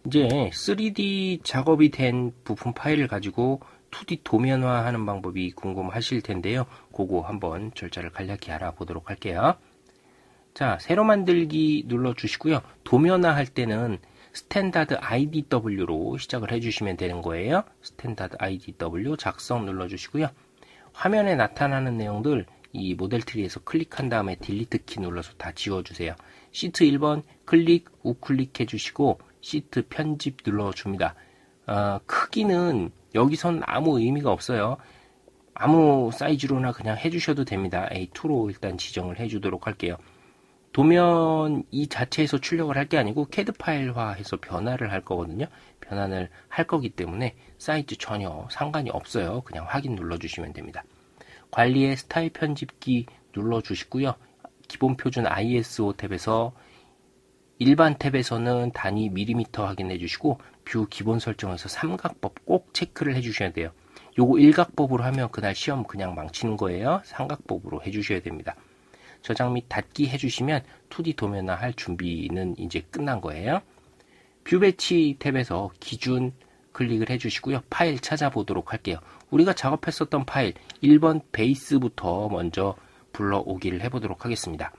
이제 3D 작업이 된 부품 파일을 가지고 2D 도면화 하는 방법이 궁금하실 텐데요. 그거 한번 절차를 간략히 알아보도록 할게요. 자, 새로 만들기 눌러주시고요. 도면화 할 때는 스탠다드 IDW로 시작을 해주시면 되는 거예요. 스탠다드 IDW 작성 눌러주시고요. 화면에 나타나는 내용들 이 모델 트리에서 클릭한 다음에 딜리트 키 눌러서 다 지워주세요. 시트 1번 클릭, 우클릭 해주시고 시트 편집 눌러줍니다. 크기는 여기선 아무 의미가 없어요. 아무 사이즈로나 그냥 해주셔도 됩니다. A2로 일단 지정을 해주도록 할게요. 도면 이 자체에서 출력을 할 게 아니고 CAD 파일화해서 변화를 할 거거든요. 변환을 할 거기 때문에 사이즈 전혀 상관이 없어요. 그냥 확인 눌러주시면 됩니다. 관리의 스타일 편집기 눌러주시고요. 기본 표준 ISO 탭에서 일반 탭에서는 단위 밀리미터 확인해 주시고 뷰 기본 설정에서 삼각법 꼭 체크를 해 주셔야 돼요. 요거 일각법으로 하면 그날 시험 그냥 망치는 거예요. 삼각법으로 해 주셔야 됩니다. 저장 및 닫기 해주시면 2D 도면화 할 준비는 이제 끝난 거예요. 뷰 배치 탭에서 기준 클릭을 해주시고요. 파일 찾아보도록 할게요. 우리가 작업했었던 파일 1번 베이스부터 먼저 불러오기를 해보도록 하겠습니다.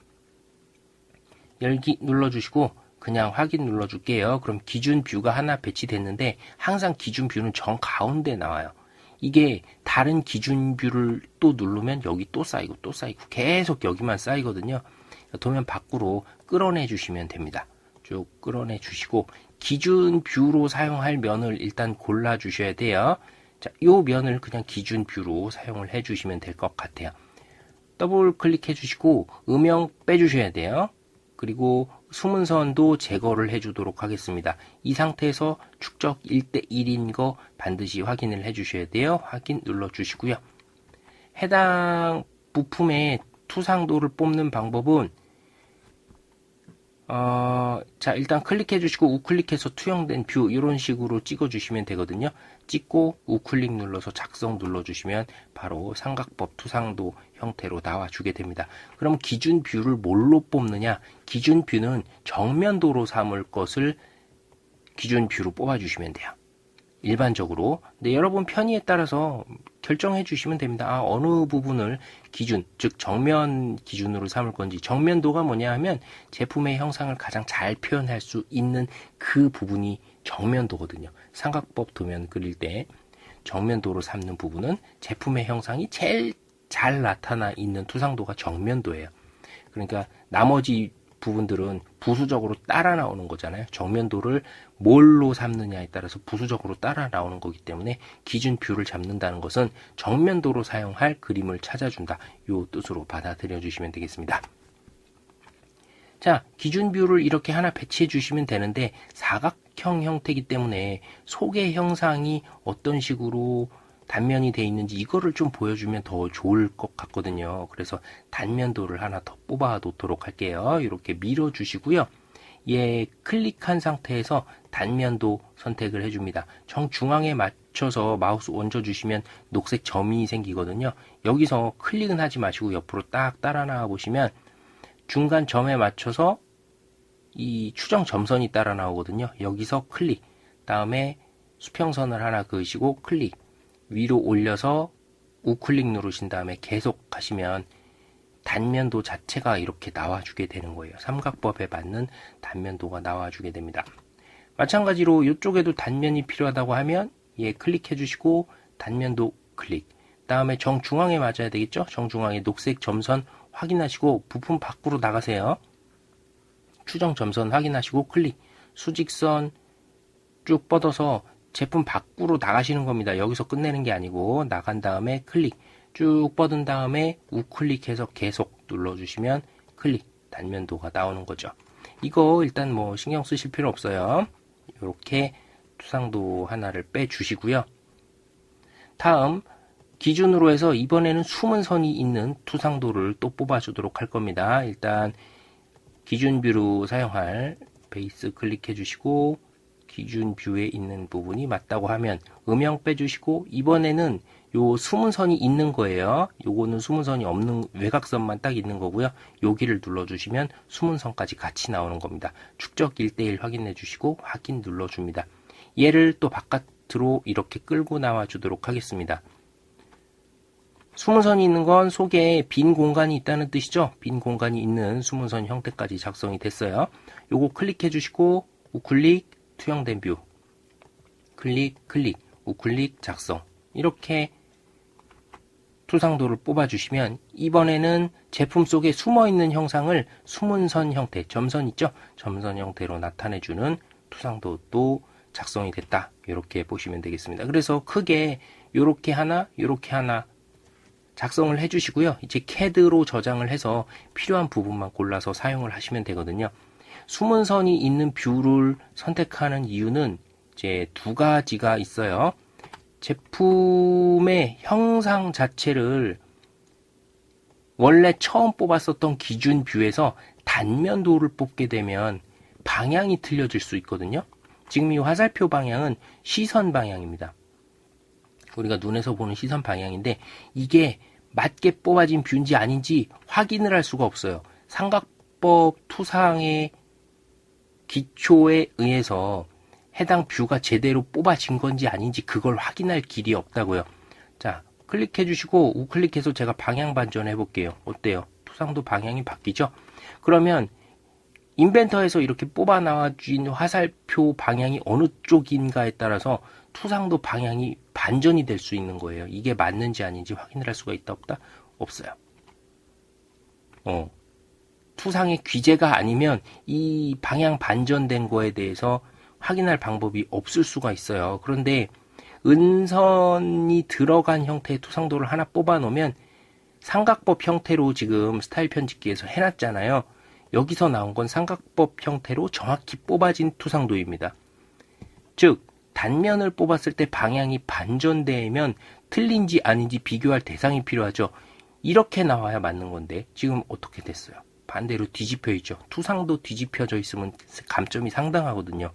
열기 눌러주시고 그냥 확인 눌러줄게요. 그럼 기준 뷰가 하나 배치됐는데 항상 기준 뷰는 정 가운데 나와요. 이게 다른 기준 뷰를 또 누르면 여기 또 쌓이고 또 쌓이고 계속 여기만 쌓이거든요. 도면 밖으로 끌어내 주시면 됩니다. 쭉 끌어내 주시고 기준 뷰로 사용할 면을 일단 골라 주셔야 돼요. 자, 요 면을 그냥 기준 뷰로 사용을 해 주시면 될 것 같아요. 더블 클릭해 주시고 음영 빼 주셔야 돼요. 그리고 숨은선도 제거를 해주도록 하겠습니다. 이 상태에서 축적 1:1인 거 반드시 확인을 해주셔야 돼요. 확인 눌러주시고요. 해당 부품의 투상도를 뽑는 방법은 자, 일단 클릭해 주시고 우클릭해서 투영된 뷰 이런 식으로 찍어 주시면 되거든요. 찍고 우클릭 눌러서 작성 눌러 주시면 바로 삼각법 투상도 형태로 나와 주게 됩니다. 그럼 기준 뷰를 뭘로 뽑느냐? 기준 뷰는 정면도로 삼을 것을 기준 뷰로 뽑아 주시면 돼요. 일반적으로. 근데 여러분 편의에 따라서 결정해 주시면 됩니다. 어느 부분을 기준, 즉 정면 기준으로 삼을 건지. 정면도가 뭐냐 하면 제품의 형상을 가장 잘 표현할 수 있는 그 부분이 정면도거든요. 삼각법 도면 그릴 때 정면도로 삼는 부분은 제품의 형상이 제일 잘 나타나 있는 투상도가 정면도예요. 그러니까 나머지 부분들은 부수적으로 따라 나오는 거잖아요. 정면도를 뭘로 삼느냐에 따라서 부수적으로 따라 나오는 거기 때문에 기준 뷰를 잡는다는 것은 정면도로 사용할 그림을 찾아준다. 요 뜻으로 받아들여 주시면 되겠습니다. 자, 기준 뷰를 이렇게 하나 배치해 주시면 되는데 사각형 형태이기 때문에 속의 형상이 어떤 식으로 단면이 돼 있는지 이거를 좀 보여주면 더 좋을 것 같거든요. 그래서 단면도를 하나 더 뽑아 놓도록 할게요. 이렇게 밀어 주시고요. 얘 클릭한 상태에서 단면도 선택을 해줍니다. 정중앙에 맞춰서 마우스 얹어 주시면 녹색 점이 생기거든요. 여기서 클릭은 하지 마시고 옆으로 딱 따라 나와 보시면 중간 점에 맞춰서 이 추정 점선이 따라 나오거든요. 여기서 클릭, 다음에 수평선을 하나 그으시고 클릭, 위로 올려서 우클릭 누르신 다음에 계속 하시면 단면도 자체가 이렇게 나와주게 되는 거예요. 삼각법에 맞는 단면도가 나와주게 됩니다. 마찬가지로 이쪽에도 단면이 필요하다고 하면 얘 클릭해 주시고 단면도 클릭, 다음에 정중앙에 맞아야 되겠죠. 정중앙에 녹색 점선 확인하시고 부품 밖으로 나가세요. 추정 점선 확인하시고 클릭, 수직선 쭉 뻗어서 제품 밖으로 나가시는 겁니다. 여기서 끝내는 게 아니고 나간 다음에 클릭, 쭉 뻗은 다음에 우클릭해서 계속 눌러주시면 클릭, 단면도가 나오는 거죠. 이거 일단 뭐 신경 쓰실 필요 없어요. 이렇게 투상도 하나를 빼주시고요. 다음 기준으로 해서 이번에는 숨은 선이 있는 투상도를 또 뽑아주도록 할 겁니다. 일단 기준 뷰로 사용할 베이스 클릭해 주시고 기준 뷰에 있는 부분이 맞다고 하면 음영 빼주시고, 이번에는 요 수문선이 있는 거예요. 요거는 수문선이 없는 외곽선만 딱 있는 거고요. 여기를 눌러주시면 수문선까지 같이 나오는 겁니다. 축적 1:1 확인해 주시고 확인 눌러줍니다. 얘를 또 바깥으로 이렇게 끌고 나와 주도록 하겠습니다. 수문선이 있는 건 속에 빈 공간이 있다는 뜻이죠. 빈 공간이 있는 수문선 형태까지 작성이 됐어요. 요거 클릭해 주시고 우클릭 투영된 뷰, 클릭 우클릭 작성, 이렇게 투상도를 뽑아주시면 이번에는 제품 속에 숨어있는 형상을 수문선 형태, 점선 있죠? 점선 형태로 나타내주는 투상도도 작성이 됐다. 이렇게 보시면 되겠습니다. 그래서 크게 요렇게 하나 작성을 해주시고요. 이제 CAD로 저장을 해서 필요한 부분만 골라서 사용을 하시면 되거든요. 수문선이 있는 뷰를 선택하는 이유는 이제 두 가지가 있어요. 제품의 형상 자체를 원래 처음 뽑았었던 기준 뷰에서 단면도를 뽑게 되면 방향이 틀려질 수 있거든요. 지금 이 화살표 방향은 시선 방향입니다. 우리가 눈에서 보는 시선 방향인데 이게 맞게 뽑아진 뷰인지 아닌지 확인을 할 수가 없어요. 삼각법 투상의 기초에 의해서 해당 뷰가 제대로 뽑아진 건지 아닌지 그걸 확인할 길이 없다고요. 자, 클릭해 주시고 우클릭해서 제가 방향 반전 해볼게요. 어때요? 투상도 방향이 바뀌죠? 그러면 인벤터에서 이렇게 뽑아 나와준 화살표 방향이 어느 쪽인가에 따라서 투상도 방향이 반전이 될 수 있는 거예요. 이게 맞는지 아닌지 확인을 할 수가 있다 없다? 없어요. 투상의 귀재가 아니면 이 방향 반전된 거에 대해서 확인할 방법이 없을 수가 있어요. 그런데 은선이 들어간 형태의 투상도를 하나 뽑아 놓으면 삼각법 형태로 지금 스타일 편집기에서 해놨잖아요. 여기서 나온 건 삼각법 형태로 정확히 뽑아진 투상도입니다. 즉 단면을 뽑았을 때 방향이 반전되면 틀린지 아닌지 비교할 대상이 필요하죠. 이렇게 나와야 맞는 건데 지금 어떻게 됐어요? 반대로 뒤집혀 있죠. 투상도 뒤집혀져 있으면 감점이 상당하거든요.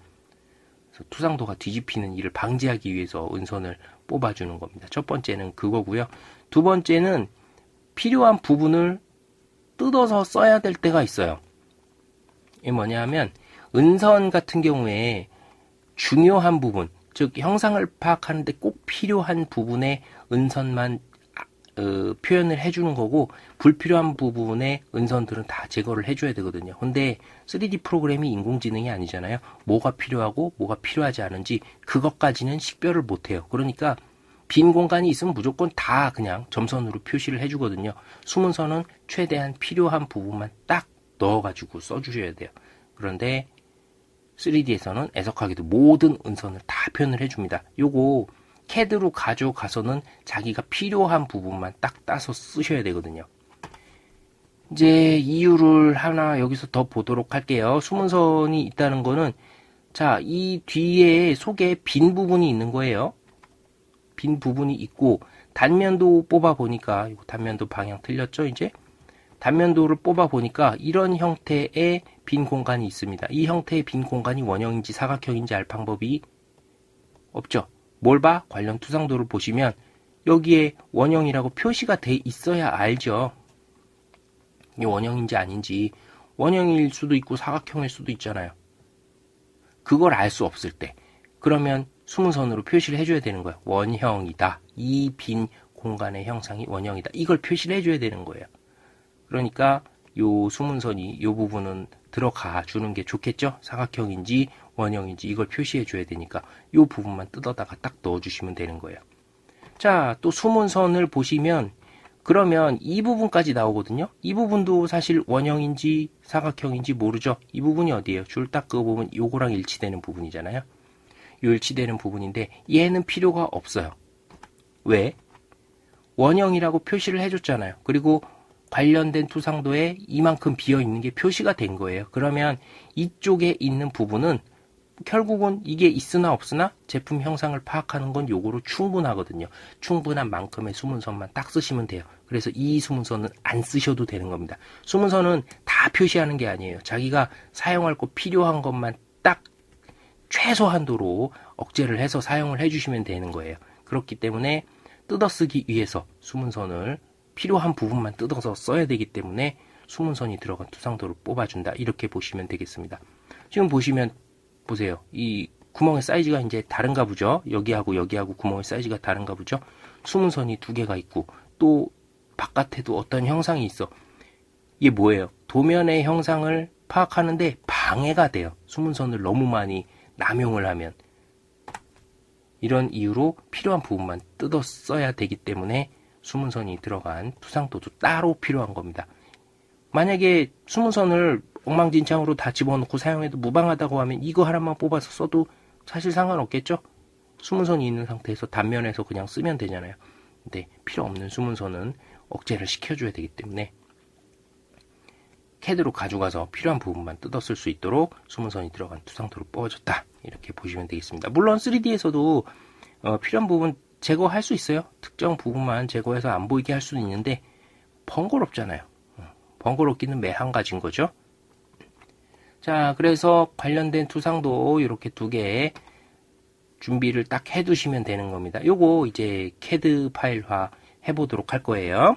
그래서 투상도가 뒤집히는 일을 방지하기 위해서 은선을 뽑아주는 겁니다. 첫 번째는 그거고요. 두 번째는 필요한 부분을 뜯어서 써야 될 때가 있어요. 이게 뭐냐면 은선 같은 경우에 중요한 부분, 즉 형상을 파악하는데 꼭 필요한 부분에 은선만 표현을 해주는 거고 불필요한 부분의 은선들은 다 제거를 해줘야 되거든요. 근데 3D 프로그램이 인공지능이 아니잖아요. 뭐가 필요하고 뭐가 필요하지 않은지 그것까지는 식별을 못해요. 그러니까 빈 공간이 있으면 무조건 다 그냥 점선으로 표시를 해주거든요. 수문선은 최대한 필요한 부분만 딱 넣어가지고 써주셔야 돼요. 그런데 3D에서는 애석하게도 모든 은선을 다 표현을 해줍니다. 요거 CAD로 가져가서는 자기가 필요한 부분만 딱 따서 쓰셔야 되거든요. 이제 이유를 하나 여기서 더 보도록 할게요. 수문선이 있다는 거는 자, 이 뒤에 속에 빈 부분이 있는 거예요. 빈 부분이 있고 단면도 뽑아 보니까 단면도 방향 틀렸죠, 이제? 단면도를 뽑아 보니까 이런 형태의 빈 공간이 있습니다. 이 형태의 빈 공간이 원형인지 사각형인지 알 방법이 없죠. 뭘 봐? 관련 투상도를 보시면 여기에 원형이라고 표시가 돼 있어야 알죠. 이 원형인지 아닌지. 원형일 수도 있고 사각형일 수도 있잖아요. 그걸 알 수 없을 때 그러면 수문선으로 표시를 해줘야 되는 거예요. 원형이다. 이 빈 공간의 형상이 원형이다. 이걸 표시를 해줘야 되는 거예요. 그러니까 요 수문선이 요 부분은 들어가 주는 게 좋겠죠. 사각형인지 원형인지 이걸 표시해 줘야 되니까 요 부분만 뜯어다가 딱 넣어 주시면 되는 거예요. 자, 또 수문선을 보시면 그러면 이 부분까지 나오거든요. 이 부분도 사실 원형인지 사각형인지 모르죠. 이 부분이 어디예요? 줄 딱 그어보면 요거랑 일치되는 부분이잖아요. 요 일치되는 부분인데 얘는 필요가 없어요. 왜? 원형이라고 표시를 해줬잖아요. 그리고 관련된 투상도에 이만큼 비어있는 게 표시가 된 거예요. 그러면 이쪽에 있는 부분은 결국은 이게 있으나 없으나 제품 형상을 파악하는 건 요거로 충분하거든요. 충분한 만큼의 수문선만 딱 쓰시면 돼요. 그래서 이 수문선은 안 쓰셔도 되는 겁니다. 수문선은 다 표시하는 게 아니에요. 자기가 사용할 거 필요한 것만 딱 최소한도로 억제를 해서 사용을 해주시면 되는 거예요. 그렇기 때문에 뜯어쓰기 위해서 수문선을 필요한 부분만 뜯어서 써야 되기 때문에 수문선이 들어간 투상도를 뽑아준다. 이렇게 보시면 되겠습니다. 지금 보시면 보세요. 이 구멍의 사이즈가 이제 다른가 보죠. 여기하고 여기하고 구멍의 사이즈가 다른가 보죠. 수문선이 두 개가 있고 또 바깥에도 어떤 형상이 있어. 이게 뭐예요? 도면의 형상을 파악하는데 방해가 돼요. 수문선을 너무 많이 남용을 하면. 이런 이유로 필요한 부분만 뜯어 써야 되기 때문에 수문선이 들어간 투상도도 따로 필요한 겁니다. 만약에 수문선을 엉망진창으로 다 집어넣고 사용해도 무방하다고 하면 이거 하나만 뽑아서 써도 사실 상관없겠죠? 수문선이 있는 상태에서 단면에서 그냥 쓰면 되잖아요. 근데 필요 없는 수문선은 억제를 시켜줘야 되기 때문에 캐드로 가져가서 필요한 부분만 뜯어 쓸 수 있도록 수문선이 들어간 투상도를 뽑아줬다. 이렇게 보시면 되겠습니다. 물론 3D에서도 필요한 부분 제거할 수 있어요. 특정 부분만 제거해서 안 보이게 할 수는 있는데 번거롭잖아요. 번거롭기는 매한 가지인 거죠. 자, 그래서 관련된 투상도 이렇게 두 개 준비를 딱 해두시면 되는 겁니다. 요거 이제 캐드 파일화 해보도록 할 거예요.